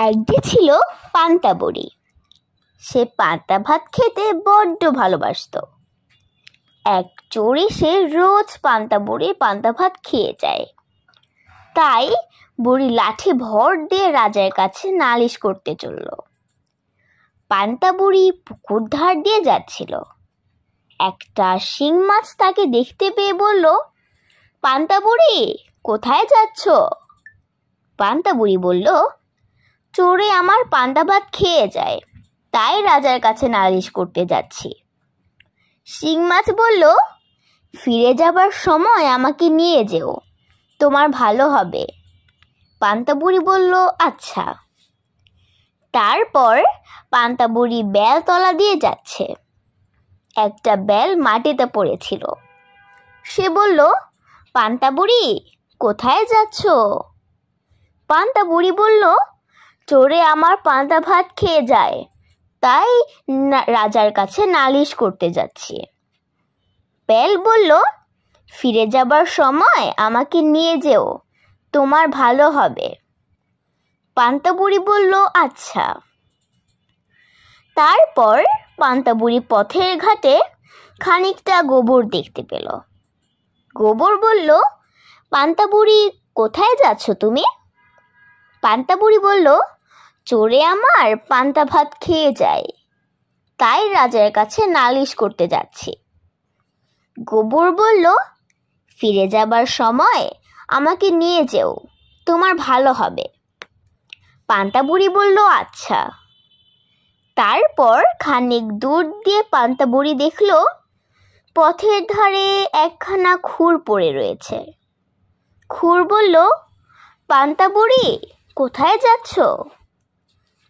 একদিন ছিল পান্তা বুড়ি। সে পান্তা ভাত খেতে বড্ড ভালোবাসত। এক চোরে সে রোজ পান্তা ভাত খেয়ে যায়। তাই বুড়ি লাঠি ভর দিয়ে রাজার কাছে নালিশ করতে চলল। পান্তা বুড়ি পুকুর ধার দিয়ে যাচ্ছিল। একটা শিং মাছ তাকে দেখতে পেয়ে বলল, পান্তা বুড়ি, কোথায় যাচ্ছ? পান্তা বুড়ি বলল, চোরে আমার পান্তা ভাত খেয়ে যায়, তাই রাজার কাছে নালিশ করতে যাচ্ছি। শিং মাছ বলল, ফিরে যাবার সময় আমাকে নিয়ে যেও, তোমার ভালো হবে। পান্তা বুড়ি বলল, আচ্ছা। তারপর পান্তা বুড়ি বেলতলা দিয়ে যাচ্ছে। একটা বেল মাটিতে পড়েছিল। সে বলল, পান্তা বুড়ি, কোথায় যাচ্ছ? পান্তা বুড়ি বলল, চোরে আমার পান্তা ভাত খেয়ে যায়, তাই রাজার কাছে নালিশ করতে যাচ্ছি। বেল বলল, ফিরে যাবার সময় আমাকে নিয়ে যেও, তোমার ভালো হবে। পান্তা বুড়ি বলল, আচ্ছা। তারপর পান্তা বুড়ি পথের ঘাটে খানিকটা গোবর দেখতে পেল। গোবর বলল, পান্তা বুড়ি, কোথায় যাচ্ছ তুমি? পান্তা বুড়ি বলল, চোরে আমার পান্তা ভাত খেয়ে যায়, তাই রাজার কাছে নালিশ করতে যাচ্ছি। গোবর বলল, ফিরে যাবার সময় আমাকে নিয়ে যেও, তোমার ভালো হবে। পান্তা বুড়ি বলল, আচ্ছা। তারপর খানিক দূর দিয়ে পান্তা বুড়ি দেখল পথের ধারে একখানা খুর পড়ে রয়েছে। খুর বলল, পান্তা বুড়ি, কোথায় যাচ্ছ?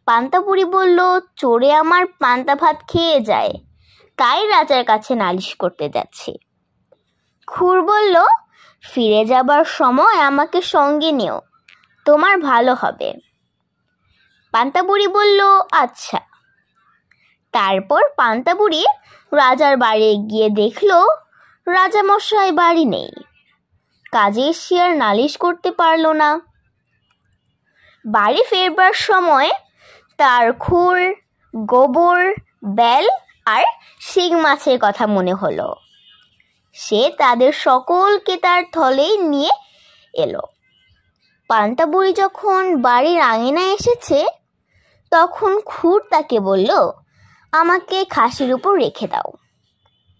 পান্তা বুড়ি বলল, চোরে আমার পান্তা ভাত খেয়ে যায়, তাই রাজার কাছে নালিশ করতে যাচ্ছি। খুর বলল, ফিরে যাবার সময় আমাকে সঙ্গে নিও, তোমার ভালো হবে। পান্তা বুড়ি বলল, আচ্ছা। তারপর পান্তা বুড়ি রাজার বাড়ি গিয়ে দেখল রাজামশাই বাড়ি নেই। কাজেই সে আর নালিশ করতে পারল না। বাড়ি ফেরবার সময় তার খুর, গোবর, বেল আর শিং মাছের কথা মনে হলো। সে তাদের সকলকে তার থলেই নিয়ে এলো। পান্তা বুড়ি যখন বাড়ির আঙিনায় এসেছে, তখন খুর তাকে বলল, আমাকে খাসির উপর রেখে দাও।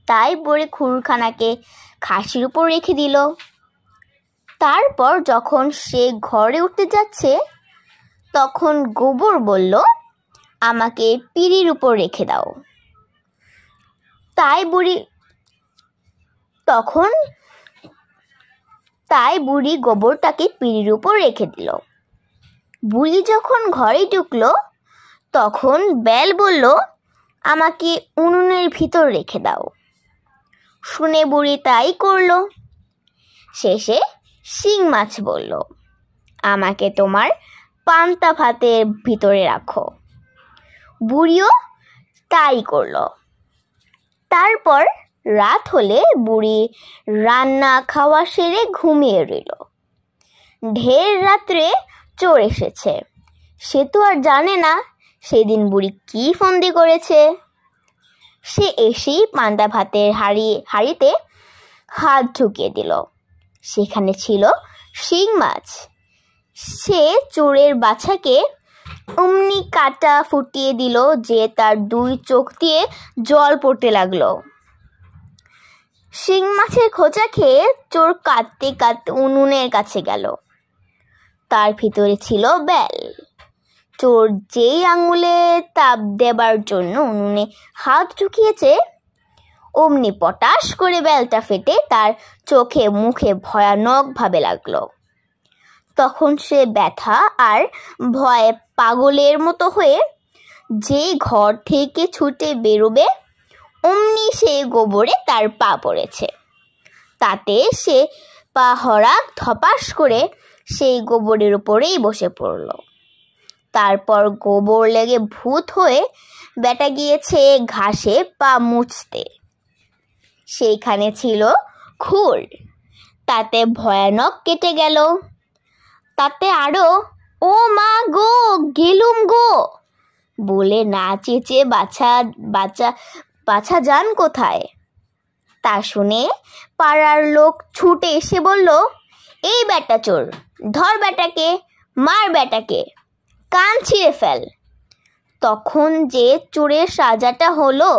তাই বুড়ি খুরখানাকে খাসির উপর রেখে দিল। তারপর যখন সে ঘরে উঠতে যাচ্ছে, তখন গোবর বলল, আমাকে পিঁড়ির উপর রেখে দাও। তাই বুড়ি গোবরটাকে পিঁড়ির উপর রেখে দিল। বুড়ি যখন ঘরে ঢুকলো, তখন বেল বলল, আমাকে উনুনের ভিতর রেখে দাও। শুনে বুড়ি তাই করলো। শেষে শিং মাছ বলল, আমাকে তোমার পান্তা ভাতের ভিতরে রাখো। বুড়িও তাই করলো। তারপর রাত হলে বুড়ি রান্না খাওয়া সেরে ঘুমিয়ে রইল। ঢের রাত্রে চোর এসেছে। সে তো আর জানে না সেদিন বুড়ি কি ফন্দি করেছে। সে এসেই পান্তা ভাতের হাঁড়িতে হাত ঢুকিয়ে দিল। সেখানে ছিল শিং মাছ। সে চোরের বাছাকে অমনি কাটা ফুটিয়ে দিল যে তার দুই চোখ দিয়ে জল পড়তে লাগলো। শিং মাছের খোঁচা খেয়ে চোর কাঁদতে কাঁদতে উনুনের কাছে গেল। তার ভিতরে ছিল বেল। চোর যেই আঙুলে তাপ দেবার জন্য উনুনে হাত ঢুকিয়েছে, অমনি পটাশ করে বেলটা ফেটে তার চোখে মুখে ভয়ানকভাবে লাগলো। তখন সে ব্যথা আর ভয়ে পাগলের মতো হয়ে যেই ঘর থেকে ছুটে বেরোবে, অমনি সেই গোবরে তার পা পড়েছে। তাতে সে পা হড়াক ধপাস করে সেই গোবরের উপরেই বসে পড়ল। তারপর গোবর লেগে ভূত হয়ে বেটা গিয়েছে ঘাসে পা মুছতে। সেইখানে ছিল খুর। তাতে ভয়ানক কেটে গেল। তাতে আরও ও মা গো, গেলুম গো বলে না চেঁচে বাছা বাচ্চা বাছা যান কোথায়? তা শুনে পাড়ার লোক ছুটে এসে বলল, এই বেটা চোর, ধর বেটাকে, মার বেটাকে, কান ছিঁড়ে ফেল। তখন যে চোরের সাজাটা হলো।